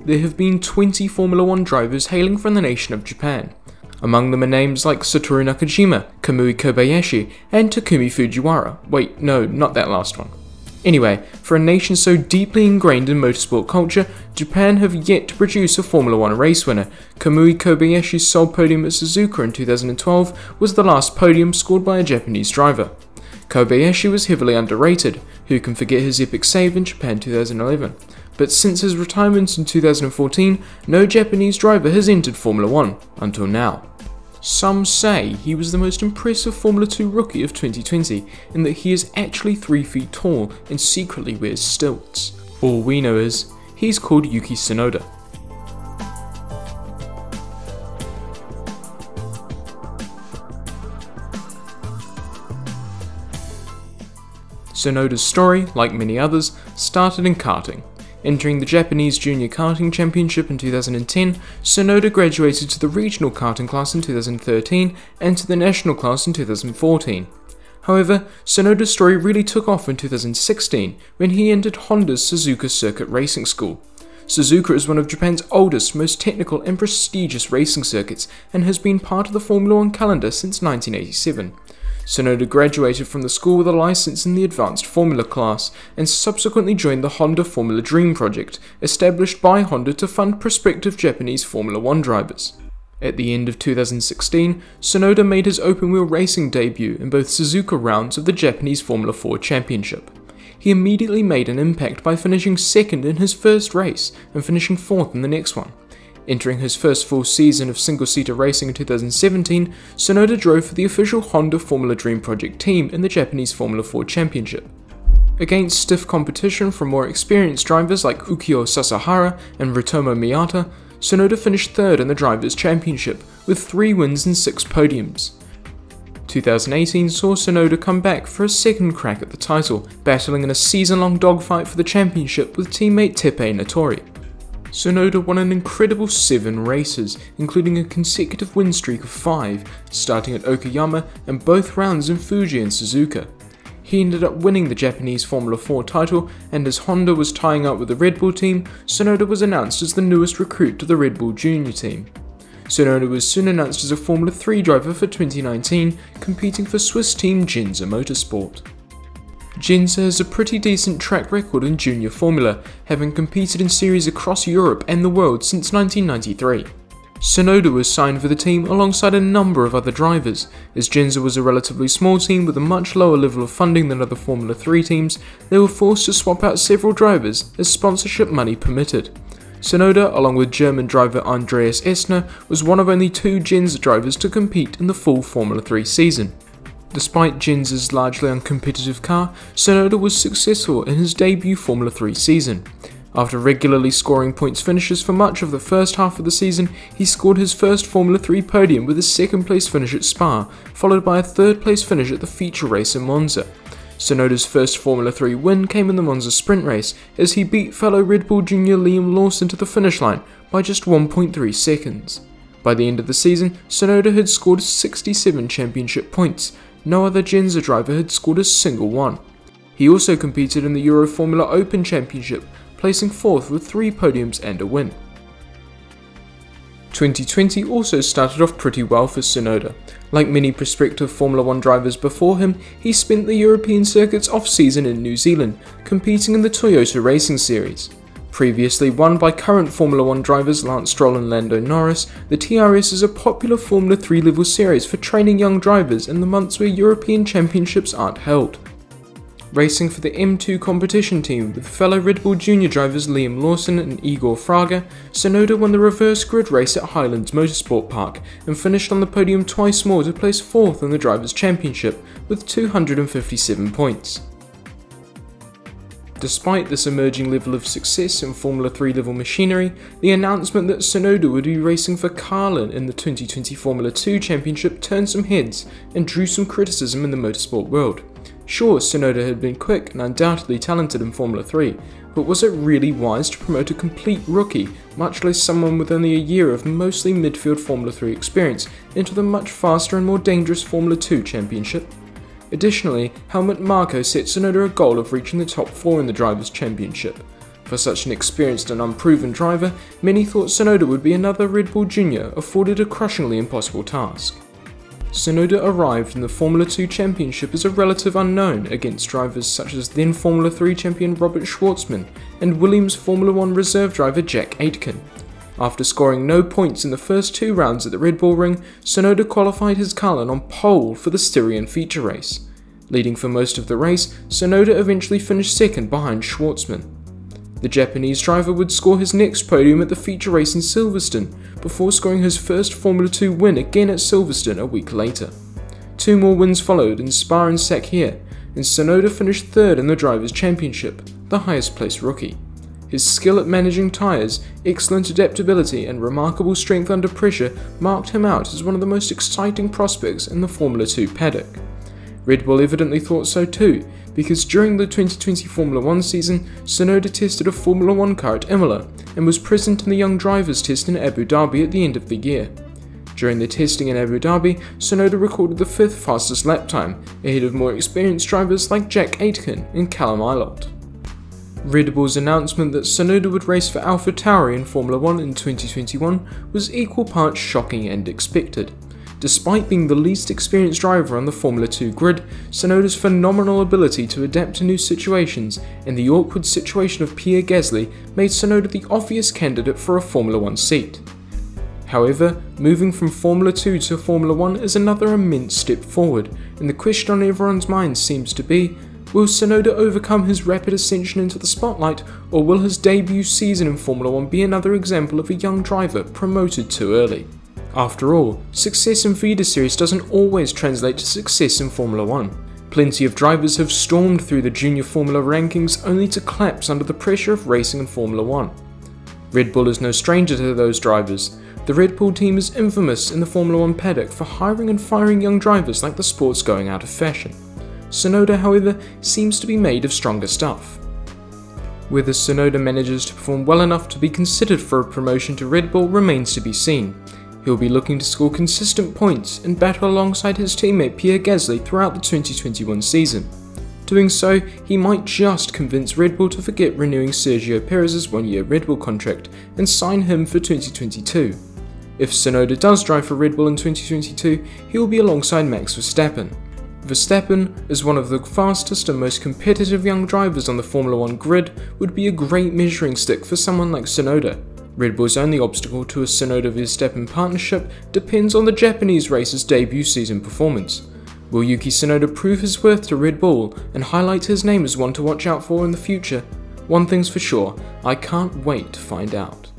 There have been 20 Formula 1 drivers hailing from the nation of Japan. Among them are names like Satoru Nakajima, Kamui Kobayashi, and Takumi Fujiwara. Wait, no, not that last one. Anyway, for a nation so deeply ingrained in motorsport culture, Japan have yet to produce a Formula 1 race winner. Kamui Kobayashi's sole podium at Suzuka in 2012 was the last podium scored by a Japanese driver. Kobayashi was heavily underrated, who can forget his epic save in Japan 2011. But since his retirement in 2014, no Japanese driver has entered Formula 1, until now. Some say he was the most impressive Formula 2 rookie of 2020, in that he is actually 3 feet tall and secretly wears stilts. All we know is, he's called Yuki Tsunoda. Tsunoda's story, like many others, started in karting. Entering the Japanese Junior Karting Championship in 2010, Tsunoda graduated to the regional karting class in 2013 and to the national class in 2014. However, Tsunoda's story really took off in 2016 when he entered Honda's Suzuka Circuit Racing School. Suzuka is one of Japan's oldest, most technical and prestigious racing circuits and has been part of the Formula 1 calendar since 1987. Tsunoda graduated from the school with a license in the Advanced Formula class and subsequently joined the Honda Formula Dream project, established by Honda to fund prospective Japanese Formula 1 drivers. At the end of 2016, Tsunoda made his open-wheel racing debut in both Suzuka rounds of the Japanese Formula 4 Championship. He immediately made an impact by finishing second in his first race and finishing fourth in the next one. Entering his first full season of single-seater racing in 2017, Tsunoda drove for the official Honda Formula Dream Project team in the Japanese Formula 4 Championship. Against stiff competition from more experienced drivers like Ukyo Sasahara and Ritomo Miyata, Tsunoda finished third in the Drivers' Championship with 3 wins and 6 podiums. 2018 saw Tsunoda come back for a second crack at the title, battling in a season-long dogfight for the championship with teammate Takei Natori. Tsunoda won an incredible 7 races, including a consecutive win streak of 5, starting at Okayama and both rounds in Fuji and Suzuka. He ended up winning the Japanese Formula 4 title, and as Honda was tying up with the Red Bull team, Tsunoda was announced as the newest recruit to the Red Bull Junior team. Tsunoda was soon announced as a Formula 3 driver for 2019, competing for Swiss team Ginza Motorsport. Ginza has a pretty decent track record in junior formula, having competed in series across Europe and the world since 1993. Tsunoda was signed for the team alongside a number of other drivers. As Ginza was a relatively small team with a much lower level of funding than other Formula 3 teams, they were forced to swap out several drivers as sponsorship money permitted. Tsunoda, along with German driver Andreas Essner, was one of only 2 Ginza drivers to compete in the full Formula 3 season. Despite Ginza's largely uncompetitive car, Tsunoda was successful in his debut Formula 3 season. After regularly scoring points finishes for much of the first half of the season, he scored his first Formula 3 podium with a 2nd place finish at Spa, followed by a 3rd place finish at the feature race in Monza. Tsunoda's first Formula 3 win came in the Monza sprint race, as he beat fellow Red Bull junior Liam Lawson to the finish line by just 1.3 seconds. By the end of the season, Tsunoda had scored 67 championship points. No other Ginza driver had scored a single one. He also competed in the Euro Formula Open Championship, placing 4th with 3 podiums and a win. 2020 also started off pretty well for Tsunoda. Like many prospective Formula 1 drivers before him, he spent the European circuit's off-season in New Zealand, competing in the Toyota Racing Series. Previously won by current Formula 1 drivers Lance Stroll and Lando Norris, the TRS is a popular Formula 3 level series for training young drivers in the months where European championships aren't held. Racing for the M2 competition team with fellow Red Bull junior drivers Liam Lawson and Igor Fraga, Tsunoda won the reverse grid race at Highlands Motorsport Park and finished on the podium twice more to place 4th in the Drivers' Championship with 257 points. Despite this emerging level of success in Formula 3 level machinery, the announcement that Tsunoda would be racing for Carlin in the 2020 Formula 2 Championship turned some heads and drew some criticism in the motorsport world. Sure, Tsunoda had been quick and undoubtedly talented in Formula 3, but was it really wise to promote a complete rookie, much less someone with only a year of mostly midfield Formula 3 experience, into the much faster and more dangerous Formula 2 Championship? Additionally, Helmut Marko set Tsunoda a goal of reaching the top 4 in the Drivers' Championship. For such an experienced and unproven driver, many thought Tsunoda would be another Red Bull Jr. afforded a crushingly impossible task. Tsunoda arrived in the Formula 2 Championship as a relative unknown against drivers such as then Formula 3 champion Robert Schwartzman and Williams Formula 1 reserve driver Jack Aitken. After scoring no points in the first 2 rounds at the Red Bull Ring, Tsunoda qualified his Carlin on pole for the Styrian feature race. Leading for most of the race, Tsunoda eventually finished second behind Schwartzman. The Japanese driver would score his next podium at the feature race in Silverstone, before scoring his first Formula 2 win again at Silverstone a week later. 2 more wins followed in Spa and Sakhir, and Tsunoda finished third in the Drivers' Championship, the highest placed rookie. His skill at managing tyres, excellent adaptability and remarkable strength under pressure marked him out as one of the most exciting prospects in the Formula 2 paddock. Red Bull evidently thought so too, because during the 2020 Formula 1 season, Tsunoda tested a Formula 1 car at Imola and was present in the Young Drivers test in Abu Dhabi at the end of the year. During the testing in Abu Dhabi, Tsunoda recorded the 5th fastest lap time, ahead of more experienced drivers like Jack Aitken and Callum Ilott. Red Bull's announcement that Tsunoda would race for AlphaTauri in Formula 1 in 2021 was equal parts shocking and expected. Despite being the least experienced driver on the Formula 2 grid, Tsunoda's phenomenal ability to adapt to new situations and the awkward situation of Pierre Gasly made Tsunoda the obvious candidate for a Formula 1 seat. However, moving from Formula 2 to Formula 1 is another immense step forward, and the question on everyone's mind seems to be, will Tsunoda overcome his rapid ascension into the spotlight, or will his debut season in Formula 1 be another example of a young driver promoted too early? After all, success in feeder series doesn't always translate to success in Formula 1. Plenty of drivers have stormed through the junior Formula rankings only to collapse under the pressure of racing in Formula 1. Red Bull is no stranger to those drivers. The Red Bull team is infamous in the Formula 1 paddock for hiring and firing young drivers like the sport's going out of fashion. Tsunoda, however, seems to be made of stronger stuff. Whether Tsunoda manages to perform well enough to be considered for a promotion to Red Bull remains to be seen. He'll be looking to score consistent points and battle alongside his teammate Pierre Gasly throughout the 2021 season. Doing so, he might just convince Red Bull to forget renewing Sergio Perez's 1-year Red Bull contract and sign him for 2022. If Tsunoda does drive for Red Bull in 2022, he will be alongside Max Verstappen. Verstappen, as one of the fastest and most competitive young drivers on the Formula 1 grid, would be a great measuring stick for someone like Tsunoda. Red Bull's only obstacle to a Tsunoda-Verstappen partnership depends on the Japanese racer's debut season performance. Will Yuki Tsunoda prove his worth to Red Bull and highlight his name as one to watch out for in the future? One thing's for sure, I can't wait to find out.